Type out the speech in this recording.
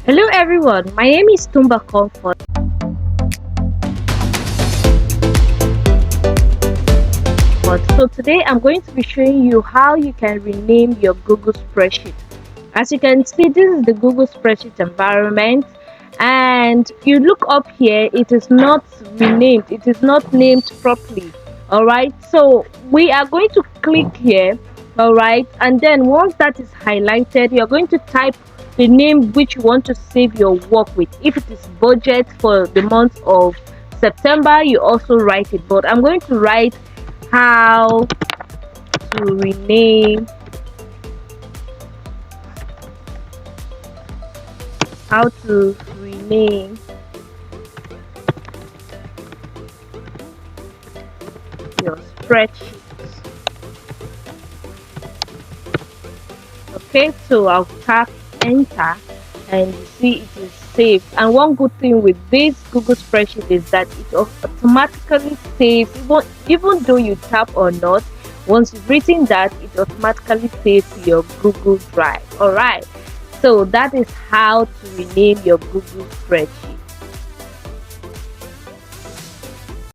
Hello everyone, my name is Tumba Comfort. So today I'm going to be showing you how you can rename your Google spreadsheet. As you can see, this is the Google spreadsheet environment, and if you look up here, it is not renamed, it is not named properly. All right, so we are going to click here. All right, and then once that is highlighted, you're going to type the name which you want to save your work with. If it is budget for the month of September, you also write it, but I'm going to write how to rename how to rename your spreadsheet. Okay, so I'll tap enter, and you see it is saved. And one good thing with this Google spreadsheet is that it automatically saves, even though you tap or not. Once you've written that, it automatically saves to your Google Drive. All right, so that is how to rename your Google spreadsheet.